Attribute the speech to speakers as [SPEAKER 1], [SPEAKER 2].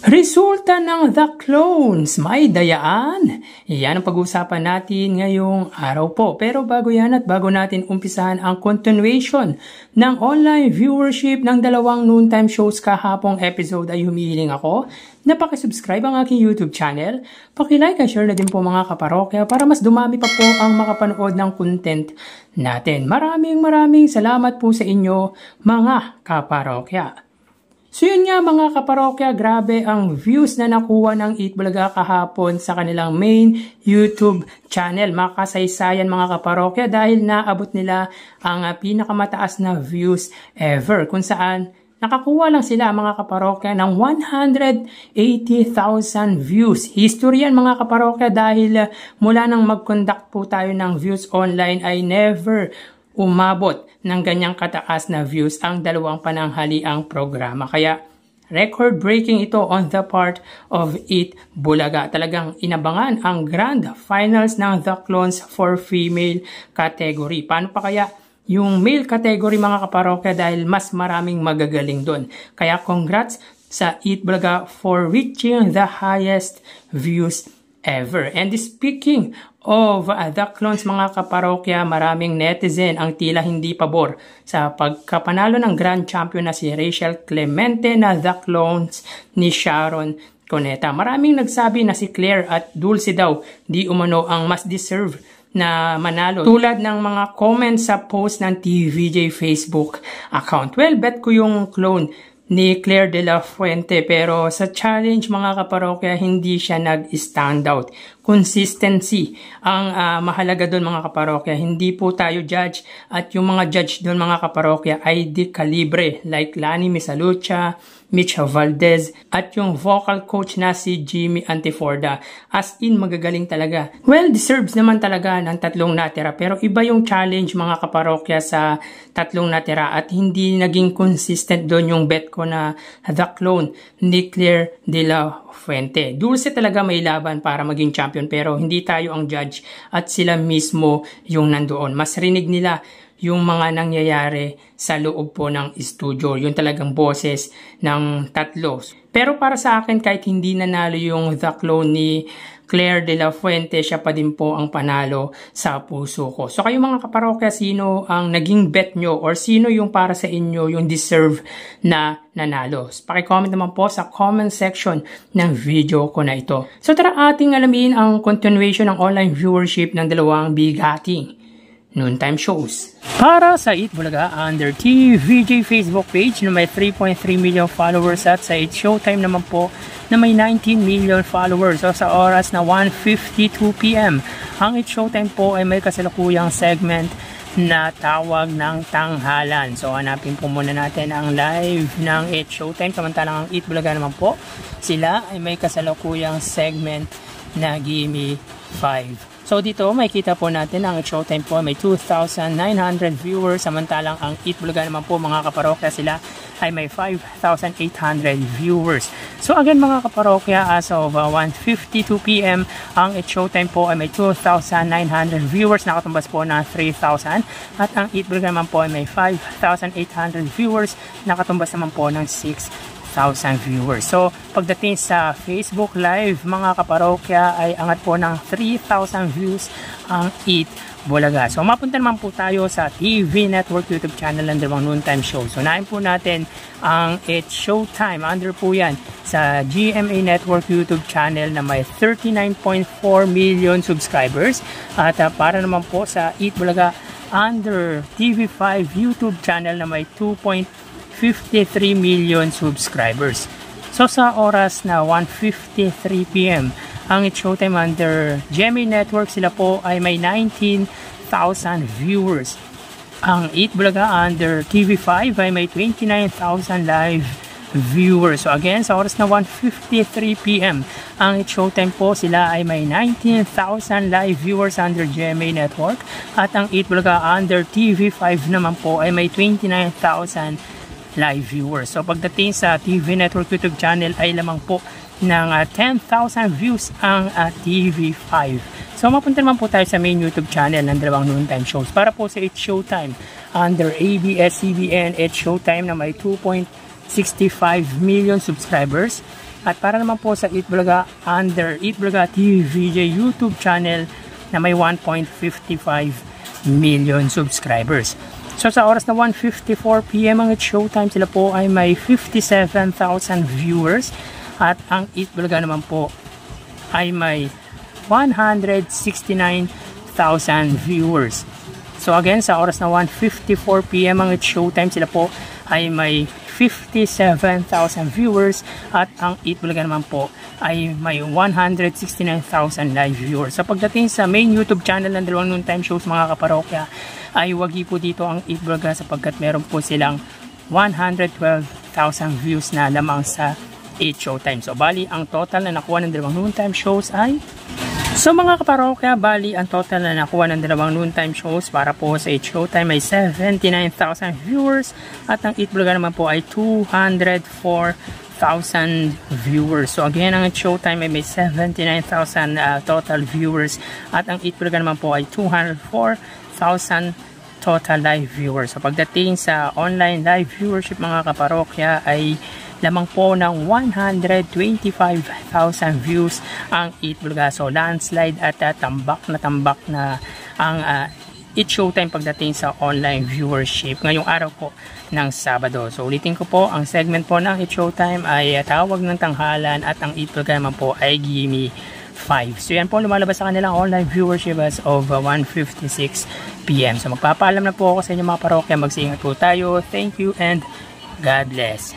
[SPEAKER 1] Resulta ng The Clones, may dayaan? Yan ang pag-uusapan natin ngayong araw po. Pero bago yan at bago natin umpisahan ang continuation ng online viewership ng dalawang noontime shows kahapong episode ay humihiling ako na pakisubscribe ang aking YouTube channel. Pakilike at share na din po mga kaparokya para mas dumami pa po ang makapanood ng content natin. Maraming salamat po sa inyo mga kaparokya. So yun nga mga kaparokya, grabe ang views na nakuha ng Eat Bulaga kahapon sa kanilang main YouTube channel. Makasaysayan mga kaparokya dahil naabot nila ang pinakamataas na views ever. Kung saan nakakuha lang sila mga kaparokya ng 180,000 views. History yan mga kaparokya dahil mula nang mag-conduct po tayo ng views online ay never umabot ng ganyang kataas na views ang dalawang pananghaliang programa. Kaya record-breaking ito on the part of Eat Bulaga. Talagang inabangan ang grand finals ng The Clones for female category. Paano pa kaya yung male category mga kaparokya dahil mas maraming magagaling doon. Kaya congrats sa Eat Bulaga for reaching the highest views ever. And speaking of The Clones mga kaparokya, maraming netizen ang tila hindi pabor sa pagkapanalo ng Grand Champion na si Rachel Clemente na The Clones ni Sharon Cuneta. Maraming nagsabi na si Claire at Dulce daw di umano ang mas deserve na manalo. Tulad ng mga comments sa post ng TVJ Facebook account. Well, bet ko yung clone ni Claire de la Fuente pero sa challenge mga kaparokya hindi siya nag-stand out. Consistency ang mahalaga doon mga kaparokya. Hindi po tayo judge at yung mga judge doon mga kaparokya ay di kalibre like Lani Misalucha, Mitch Valdez at yung vocal coach na si Jimmy Antiforda. As in magagaling talaga. Well, deserves naman talaga ng tatlong natira pero iba yung challenge mga kaparokya sa tatlong natira at hindi naging consistent doon yung bet ko na The Clone ni Claire de la Fuente. Dulce talaga may laban para maging champion pero hindi tayo ang judge at sila mismo yung nandoon. Mas rinig nila yung mga nangyayari sa loob po ng studio. Yung talagang boses ng tatlo. Pero para sa akin kahit hindi nanalo yung The Clone ni Claire de la Fuente, siya pa din po ang panalo sa puso ko. So kayo mga kaparokya, sino ang naging bet nyo or sino yung para sa inyo yung deserve na nanalo? Paki-comment naman po sa comment section ng video ko na ito. So tara ating alamin ang continuation ng online viewership ng dalawang bigating noontime shows. Para sa Eat Bulaga under TVJ Facebook page na may 3.3 million followers at sa It's Showtime naman po na may 19 million followers. So sa oras na 1:52 PM, ang It's Showtime po ay may kasalukuyang segment na tawag ng tanghalan. So hanapin po muna natin ang live ng It's Showtime. Samantalang ang Eat Bulaga naman po, sila ay may kasalukuyang segment na Gimme 5. So dito makikita po natin ang Showtime po may 2,900 viewers samantalang ang Eat Bulaga naman po mga kaparokya sila ay may 5,800 viewers. So again mga kaparokya as of 1:52 PM ang Showtime po ay may 2,900 viewers nakatumbas po ng 3,000 at ang Eat Bulaga naman po ay may 5,800 viewers nakatumbas naman po ng 6,000 viewers. So, pagdating sa Facebook Live, mga kaparokya, ay angat po ng 3,000 views ang Eat Bulaga. So, mapunta naman po tayo sa TV Network YouTube channel ng dalawang noontime show. So, nahin po natin ang It's Showtime. Under po yan sa GMA Network YouTube channel na may 39.4 million subscribers. At para naman po sa Eat Bulaga under TV5 YouTube channel na may 2.53 million subscribers. So sa oras na 1:53 PM, ang It's Showtime under GMA Network sila po ay may 19,000 viewers. Ang Eat Bulaga under TV5 ay may 29,000 live viewers. So again, sa oras na 1:53 PM, ang It's Showtime po sila ay may 19,000 live viewers under GMA Network at ang Eat Bulaga under TV5 naman po ay may 29,000 live viewers. So pagdating sa TV Network YouTube channel ay lamang po ng 10,000 views ang TV5. So mapunta naman po tayo sa main YouTube channel ng dalawang noontime shows. Para po sa It's Showtime under ABS-CBN It's Showtime na may 2.65 million subscribers. At para naman po sa Eat Bulaga under Eat Bulaga TVJ YouTube channel na may 1.55 million subscribers. So sa oras na 1:54 PM ang It's Showtime, sila po ay may 57,000 viewers at ang Eat Bulaga naman po ay may 169,000 viewers. So again, sa oras na 1:54 PM ang It's Showtime, sila po ay may 57,000 viewers at ang Eat Bulaga naman po ay may 169,000 live viewers. So pagdating sa main YouTube channel ng dalawang noontime shows mga kaparokya, ay wagi po dito ang Eat Bulaga sapagkat meron po silang 112,000 views na lamang sa 8 Showtime. So bali ang total na nakuha ng dalawang noontime shows ay mga kaparokya, bali ang total na nakuha ng dalawang noontime shows para po sa 8 Showtime ay 79,000 viewers at ang Eat Bulaga naman po ay 204,000 viewers. So again, ang Showtime ay may 79,000 total viewers at ang Eat Bulaga naman po ay 204,000 total live viewers. So pagdating sa online live viewership mga kaparokya ay lamang po ng 125,000 views ang Eat Bulaga. So landslide at tambak na ang Eat Showtime pagdating sa online viewership ngayong araw po ng Sabado. So ulitin ko po, ang segment po ng Eat Showtime ay Tawag ng Tanghalan at ang Eat Bulaga naman po ay Gimme 5. So yan po lumalabas sa kanilang online viewership as of 1:56 PM. So magpapaalam na po ako sa inyo mga parokya. Mag-iingat po tayo. Thank you and God bless.